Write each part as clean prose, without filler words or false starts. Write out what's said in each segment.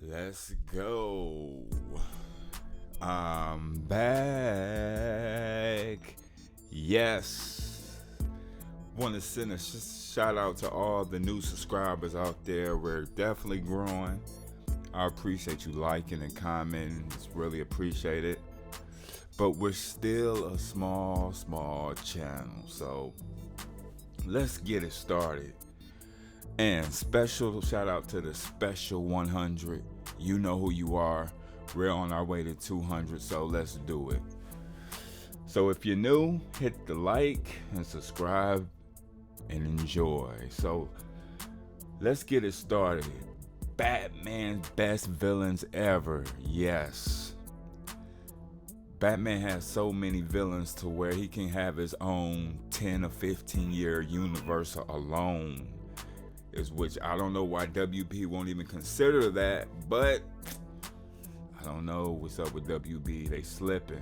Let's go. I'm back. Yes. Want to send a shout out to all the new subscribers out there. We're definitely growing. I appreciate you liking and commenting. It's really appreciated. But we're still a small channel. So let's get it started. And special shout out to the special 100. You know who you are. We're on our way to 200, so let's do it. So if you're new, hit the like and subscribe and enjoy. So let's get it started. Batman's best villains ever. Yes. Batman has so many villains to where he can have his own 10 or 15 year universe alone. Is which I don't know why WB won't even consider that, but I don't know what's up with WB. They slipping.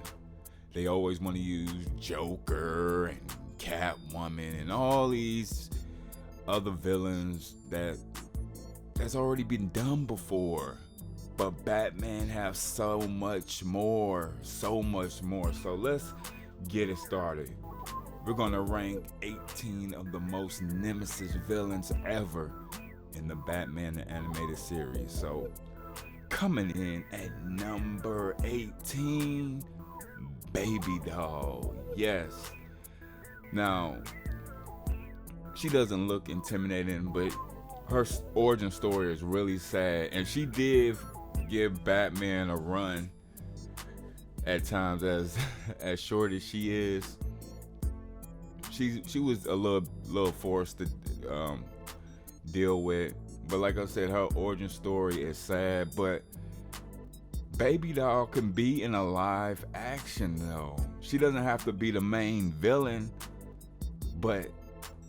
They always want to use Joker and Catwoman and all these other villains that's already been done before. But Batman has so much more. So let's get it started. We're gonna rank 18 of the most nemesis villains ever in the Batman the Animated Series. So coming in at number 18, Baby Doll. Yes. Now, she doesn't look intimidating, but her origin story is really sad. And she did give Batman a run at times, as short as she is. She was a little forced to deal with, but like I said, her origin story is sad. But Baby Doll can be in a live action though. She doesn't have to be the main villain, but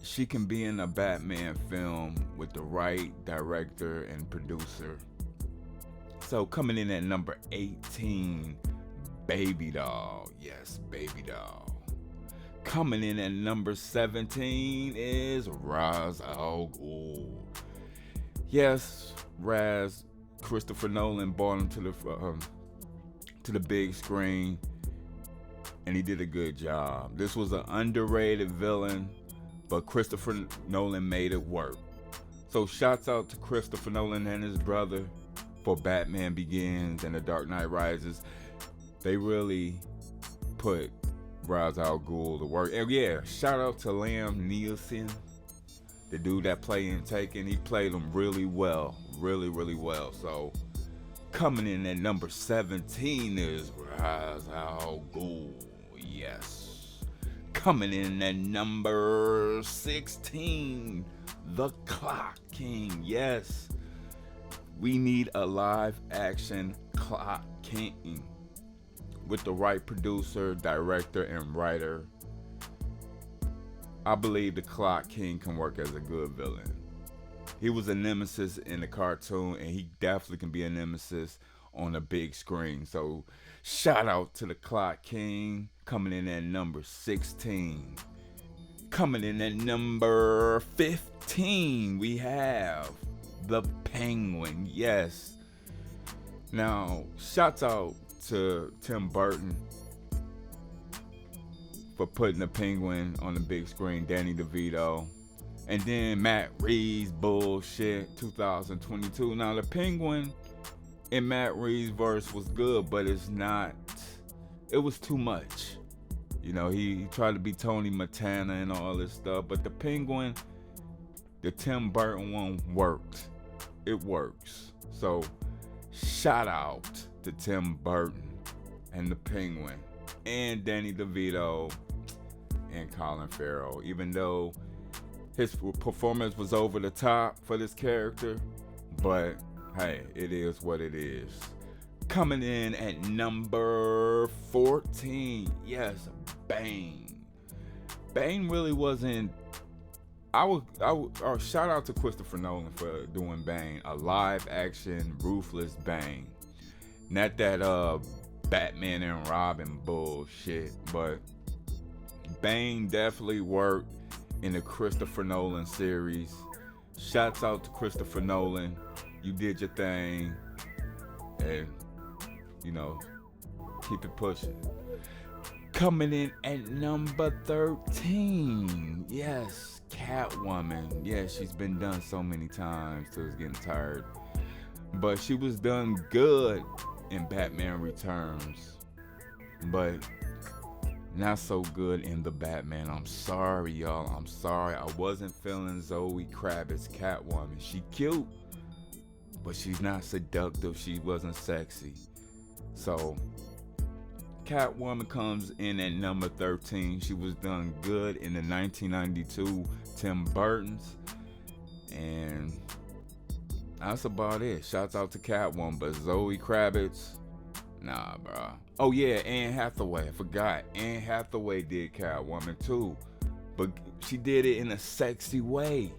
she can be in a Batman film with the right director and producer. So coming in at number 18, Baby Doll. Yes, Baby Doll. Coming in at number 17 is Ras Al Ghul. Yes, Raz, Christopher Nolan brought him to the big screen, and he did a good job. This was an underrated villain, but Christopher Nolan made it work. So shouts out to Christopher Nolan and his brother for Batman Begins and The Dark Knight Rises. They really put Ras Al Ghul to work. And yeah, shout out to Liam Neeson, the dude that played in Taken. He played him really well. Really well. So coming in at number 17 is Ras Al Ghul. Yes. Coming in at number 16, the Clock King. Yes. We need a live action Clock King with the right producer, director, and writer. I believe the Clock King can work as a good villain. He was a nemesis in the cartoon, and he definitely can be a nemesis on a big screen. So shout out to the Clock King. Coming in at number 16. Coming in at number 15, we have the Penguin. Yes. Now, shouts out to Tim Burton for putting the Penguin on the big screen, Danny DeVito, and then Matt Reeves bullshit 2022. Now the Penguin in Matt Reeves' verse was good, but it was too much. You know, he tried to be Tony Montana and all this stuff, but the Penguin, the Tim Burton one worked. It works. So shout out to Tim Burton and the Penguin and Danny DeVito and Colin Farrell. Even though his performance was over the top for this character, but hey, it is what it is. Coming in at number 14, yes, Bane. Bane really wasn't. Shout out to Christopher Nolan for doing Bane, a live action ruthless Bane. Not that Batman and Robin bullshit, but Bane definitely worked in the Christopher Nolan series. Shouts out to Christopher Nolan. You did your thing. and, you know, keep it pushing. Coming in at number 13, yes, Catwoman. Yeah, she's been done so many times till it's getting tired. But she was done good in Batman Returns, but not so good in the Batman. I'm sorry, y'all. I'm sorry. I wasn't feeling Zoe Kravitz's Catwoman. She cute, but she's not seductive. She wasn't sexy. So Catwoman comes in at number 13. She was done good in the 1992 Tim Burton's, and that's about it. Shouts out to Catwoman, but Zoe Kravitz, nah, bro. Oh yeah, Anne Hathaway. I forgot. Anne Hathaway did Catwoman too, but she did it in a sexy way.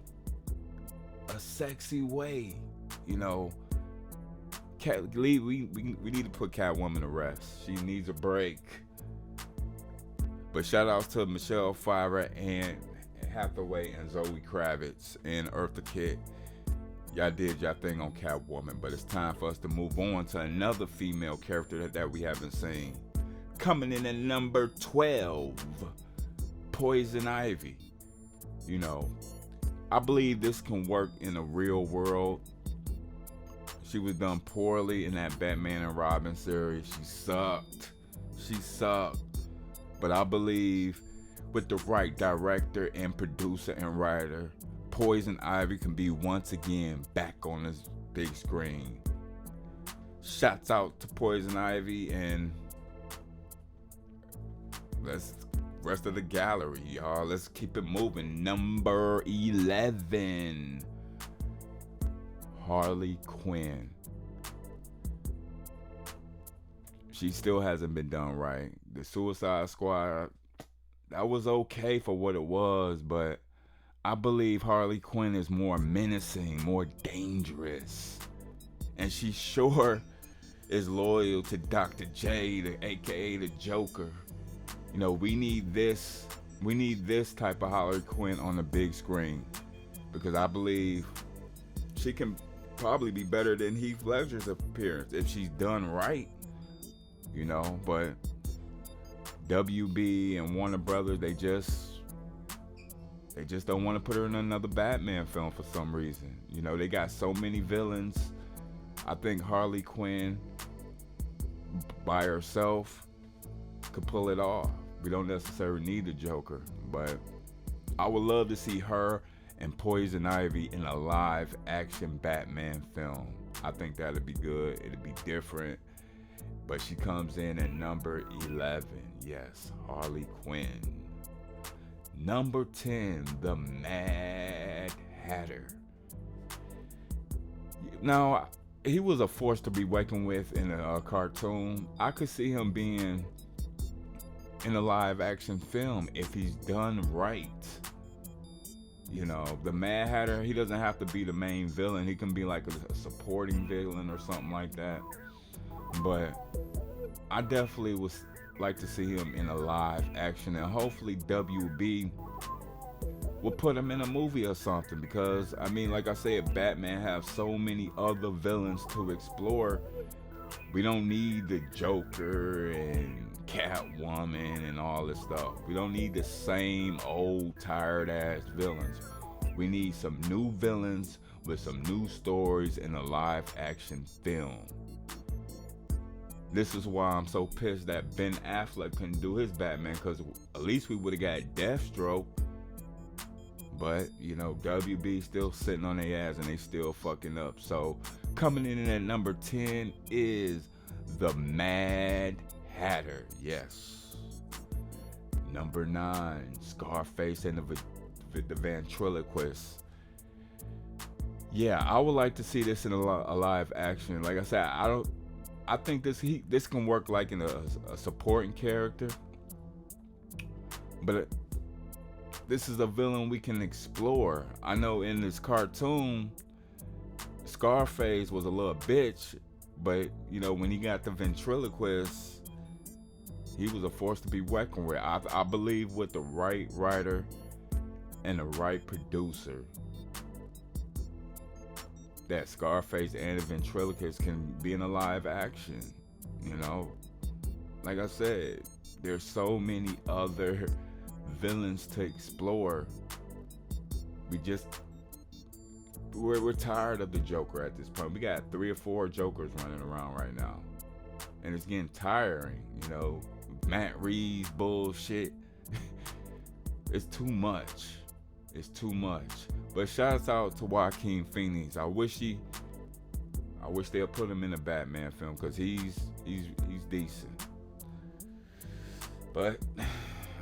A sexy way, you know. We need to put Catwoman to rest. She needs a break. But shout outs to Michelle Pfeiffer, and Hathaway, and Zoe Kravitz, and Eartha Kitt. Y'all did y'all thing on Catwoman, but it's time for us to move on to another female character that we haven't seen. Coming in at number 12, Poison Ivy. You know, I believe this can work in the real world. She was done poorly in that Batman and Robin series. She sucked. But I believe with the right director and producer and writer, Poison Ivy can be once again back on this big screen. Shouts out to Poison Ivy, and let's rest of the gallery, y'all. Let's keep it moving. Number 11. Harley Quinn. She still hasn't been done right. The Suicide Squad, that was okay for what it was, but I believe Harley Quinn is more menacing, more dangerous. And she sure is loyal to Dr. J, aka the Joker. You know, we need this type of Harley Quinn on the big screen, because I believe she can probably be better than Heath Ledger's appearance if she's done right, you know. But WB and Warner Brothers, they just don't want to put her in another Batman film for some reason. You know, they got so many villains. I think Harley Quinn by herself could pull it off. We don't necessarily need a Joker, but I would love to see her and Poison Ivy in a live action Batman film. I think that'd be good. It'd be different. But she comes in at number 11. Yes, Harley Quinn. Number 10, the Mad Hatter. Now, he was a force to be reckoned with in a cartoon. I could see him being in a live action film if he's done right. You know, the Mad Hatter, he doesn't have to be the main villain. He can be like a supporting villain or something like that. But I definitely would like to see him in a live action, and hopefully WB will put him in a movie or something, because I mean, like I said, Batman have so many other villains to explore. We don't need the Joker and Catwoman and all this stuff. We don't need the same old tired ass villains. We need some new villains with some new stories in a live action film. This is why I'm so pissed that Ben Affleck couldn't do his Batman, because at least we would have got Deathstroke. But, you know, WB still sitting on their ass and they still fucking up. So, coming in at number 10 is the Mad Hatter. Yes. Number 9, Scarface and the Ventriloquist. Yeah, I would like to see this in a live action. Like I said, I think this can work like in a supporting character. But this is a villain we can explore. I know in this cartoon, Scarface was a little bitch, but you know, when he got the ventriloquist, he was a force to be reckoned with. I believe with the right writer and the right producer, that Scarface and the Ventriloquist can be in a live action. You know, like I said, there's so many other villains to explore. We're tired of the Joker at this point. We got 3 or 4 Jokers running around right now, and it's getting tiring. You know, Matt Reeves bullshit. It's too much. It's too much. But shouts out to Joaquin Phoenix. I wish they'll put him in a Batman film, because he's decent. But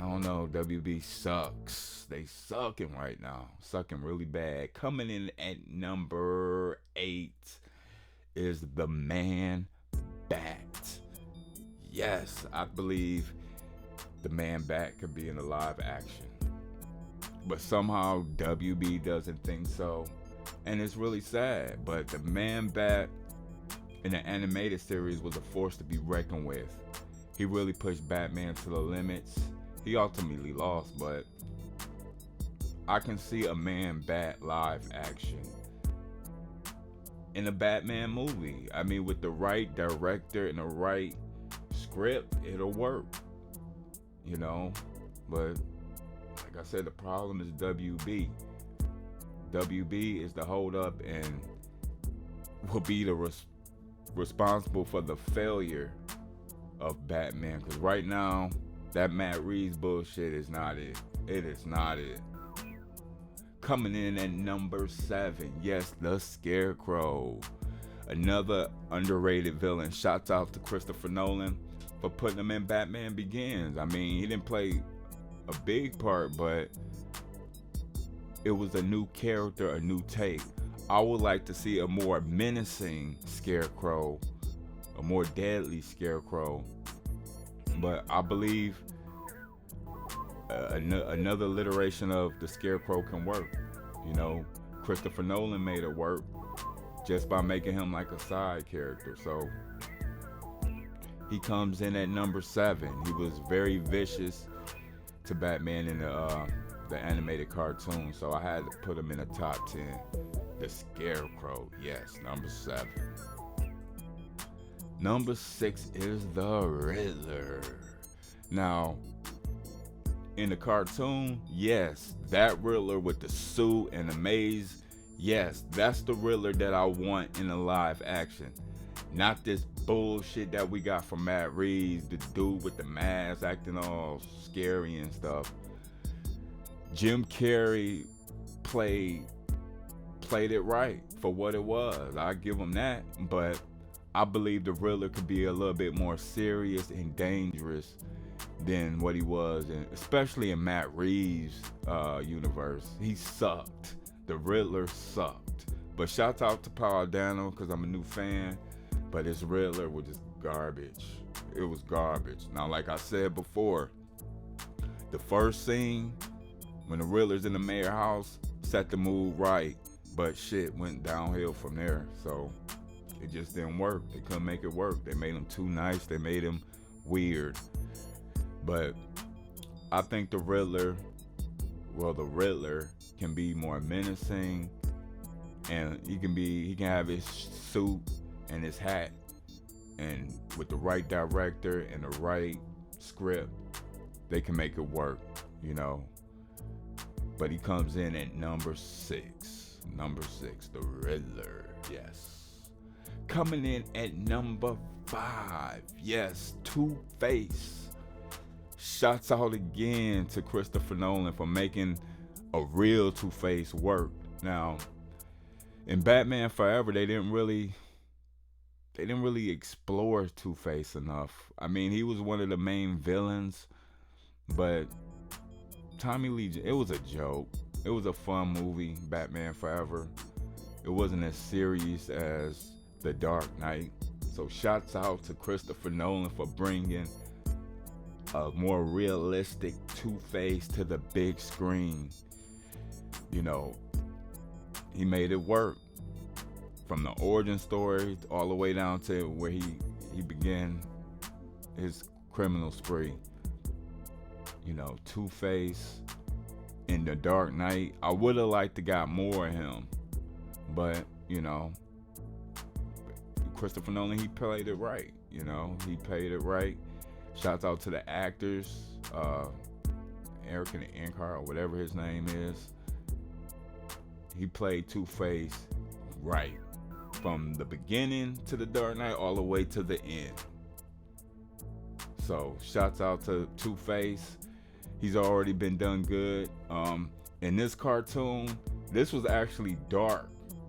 I don't know. WB sucks. They sucking right now. Sucking really bad. Coming in at number 8 is the Man Bat. Yes, I believe the Man Bat could be in a live action. But somehow WB doesn't think so. And it's really sad. But the Man Bat in the animated series was a force to be reckoned with. He really pushed Batman to the limits. He ultimately lost, but I can see a Man Bat live action in a Batman movie. I mean, with the right director and the right script, it'll work. You know? But like I said, the problem is WB. WB is the holdup and will be the responsible for the failure of Batman. Because right now, that Matt Reeves bullshit is not it. It is not it. Coming in at number 7, yes, the Scarecrow. Another underrated villain. Shouts out to Christopher Nolan for putting him in Batman Begins. I mean, he didn't play a big part, but it was a new character, a new take. I would like to see a more menacing Scarecrow, a more deadly Scarecrow. But I believe another iteration of the Scarecrow can work. You know, Christopher Nolan made it work just by making him like a side character. So he comes in at number 7. He was very vicious to Batman in the animated cartoon, so I had to put him in the top 10. The Scarecrow, yes, number 7. Number 6 is the Riddler. Now, in the cartoon, yes, that Riddler with the suit and the maze, yes, that's the Riddler that I want in a live action. Not this bullshit that we got from Matt Reeves, the dude with the mask acting all scary and stuff. Jim Carrey played it right for what it was. I give him that, but I believe the Riddler could be a little bit more serious and dangerous than what he was, especially in Matt Reeves' universe. He sucked. The Riddler sucked. But shout out to Paul Dano, because I'm a new fan. But his Riddler was just garbage. It was garbage. Now, like I said before, the first scene, when the Riddler's in the mayor house, set the mood right. But shit went downhill from there. So it just didn't work. They couldn't make it work. They made him too nice. They made him weird. But I think the Riddler can be more menacing, and he can have his suit and his hat, and with the right director and the right script, they can make it work, you know. But he comes in at number 6. Number 6, the Riddler, yes. Coming in at number 5, yes, Two-Face. Shouts out again to Christopher Nolan for making a real Two-Face work. Now, in Batman Forever, they didn't really explore Two-Face enough. I mean, he was one of the main villains, but Tommy Lee, it was a joke. It was a fun movie, Batman Forever. It wasn't as serious as The Dark Knight. So shouts out to Christopher Nolan for bringing a more realistic Two-Face to the big screen. You know, he made it work. From the origin story all the way down to where he began his criminal spree. You know, Two-Face in The Dark Knight, I would have liked to got more of him, but You know, Christopher Nolan, he played it right. You know, he played it right. Shouts out to the actors, Eric and Ankar, or whatever his name is. He played Two-Face right from the beginning to the Dark Knight all the way to the end. So shouts out to Two-Face. He's already been done good. In this cartoon, this was actually dark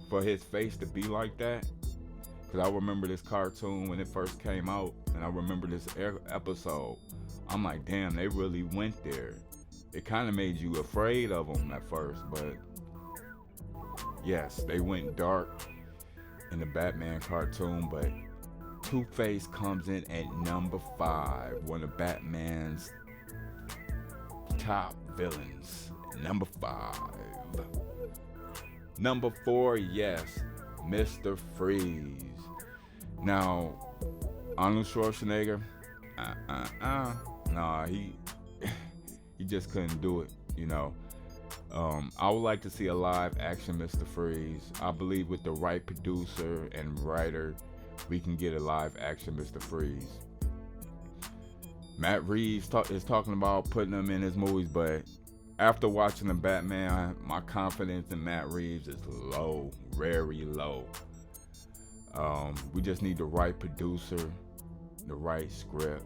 for his face to be like that. Because I remember this cartoon when it first came out, and I remember this episode. I'm like, damn, they really went there. It kind of made you afraid of them at first, but yes, they went dark in the Batman cartoon, but Two-Face comes in at number 5, one of Batman's top villains. Number 5. Number 4, yes, Mr. Freeze. Now, Arnold Schwarzenegger, nah, he just couldn't do it, you know. I would like to see a live action Mr. Freeze. I believe with the right producer and writer, we can get a live action Mr. Freeze. Matt Reeves is talking about putting him in his movies, but after watching the Batman, my confidence in Matt Reeves is low, very low. We just need the right producer, the right script,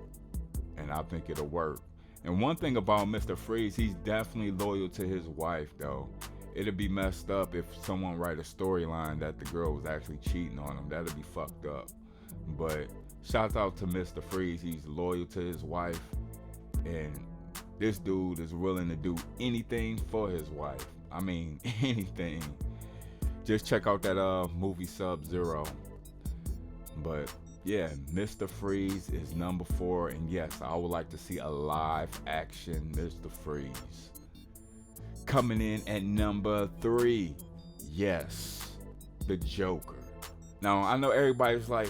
and I think it'll work. And one thing about Mr. Freeze, he's definitely loyal to his wife, though. It'd be messed up if someone write a storyline that the girl was actually cheating on him. That'd be fucked up. But shout out to Mr. Freeze. He's loyal to his wife, and this dude is willing to do anything for his wife. I mean, anything. Just check out that movie Sub-Zero. But yeah, Mr. Freeze is number 4, and yes, I would like to see a live action Mr. Freeze. Coming in at number 3, yes, the Joker. Now, I know everybody's like,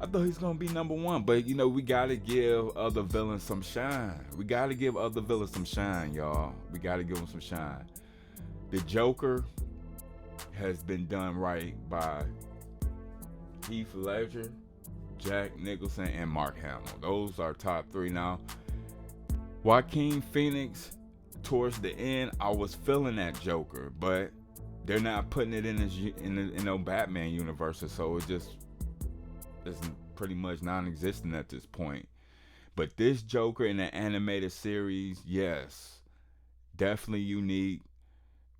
I thought he's gonna be number 1, but you know, we gotta give other villains some shine. We gotta give other villains some shine, y'all. We gotta give them some shine. The Joker has been done right by Heath Ledger, Jack Nicholson, and Mark Hamill. Those are top 3 now. Joaquin Phoenix, towards the end, I was feeling that Joker, but they're not putting it in the Batman universe, so it's pretty much non-existent at this point. But this Joker in the animated series, yes, definitely unique.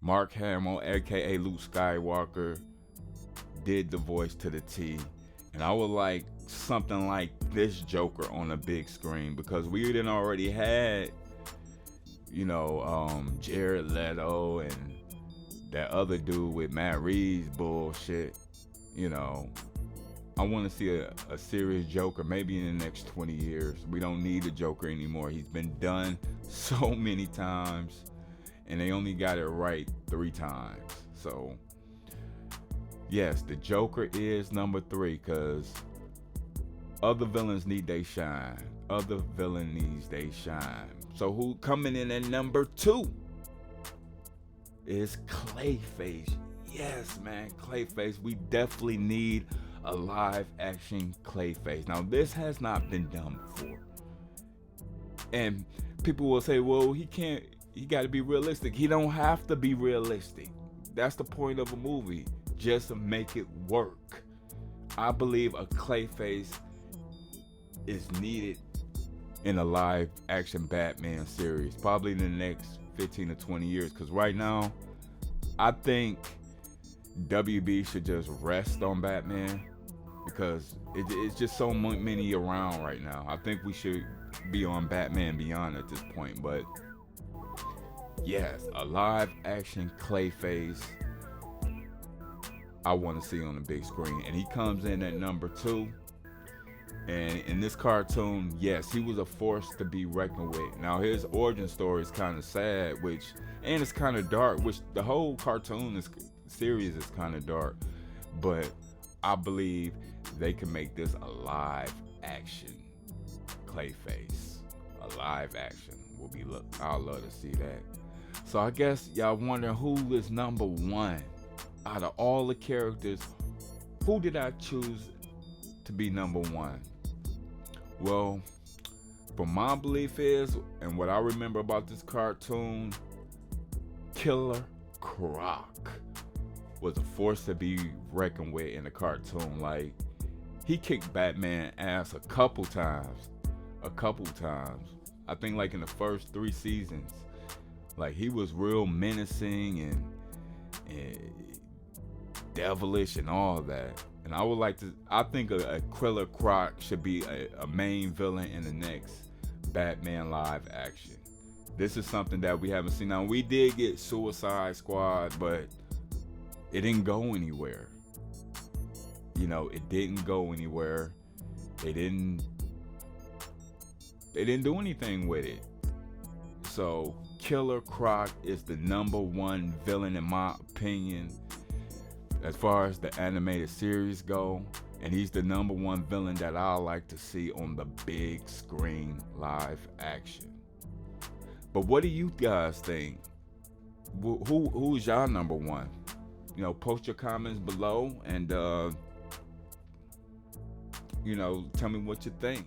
Mark Hamill, aka Luke Skywalker, did the voice to the T, and I would like something like this Joker on a big screen, because we didn't already had, you know, Jared Leto and that other dude with Matt Reeves bullshit. You know, I want to see a serious Joker maybe in the next 20 years. We don't need a Joker anymore. He's been done so many times, and they only got it right 3 times. So yes, the Joker is number 3, because other villains need they shine. Other villain needs they shine. So who coming in at number 2 is Clayface. Yes, man, Clayface. We definitely need a live action Clayface. Now, this has not been done before. And people will say, well, he got to be realistic. He don't have to be realistic. That's the point of a movie. Just make it work. I believe a Clayface is needed in a live action Batman series, probably in the next 15 to 20 years, because right now I think WB should just rest on Batman, because it's just so many around right now. I think we should be on Batman Beyond at this point. But yes, a live action Clayface I want to see on the big screen, and he comes in at number 2. And in this cartoon, yes, he was a force to be reckoned with. Now, his origin story is kind of sad, and it's kind of dark, which the whole cartoon series is kind of dark. But I believe they can make this a live action Clayface. A live action will be, I'd love to see that. So I guess y'all wondering who is number 1. out of all the characters, who did I choose to be number one? Well, for my belief is, and what I remember about this cartoon, Killer Croc was a force to be reckoned with in the cartoon. Like, he kicked Batman ass a couple times. I think like in the first 3 seasons. Like, he was real menacing and devilish and all that. And I think a Killer Croc should be a main villain in the next Batman live action. This is something that we haven't seen. Now, we did get Suicide Squad, but it didn't go anywhere. You know, it didn't go anywhere. They didn't do anything with it. So Killer Croc is the #1 villain in my opinion as far as the animated series go, and he's the #1 villain that I like to see on the big screen live action. But what do you guys think? Who's y'all #1? You know, post your comments below and you know, tell me what you think.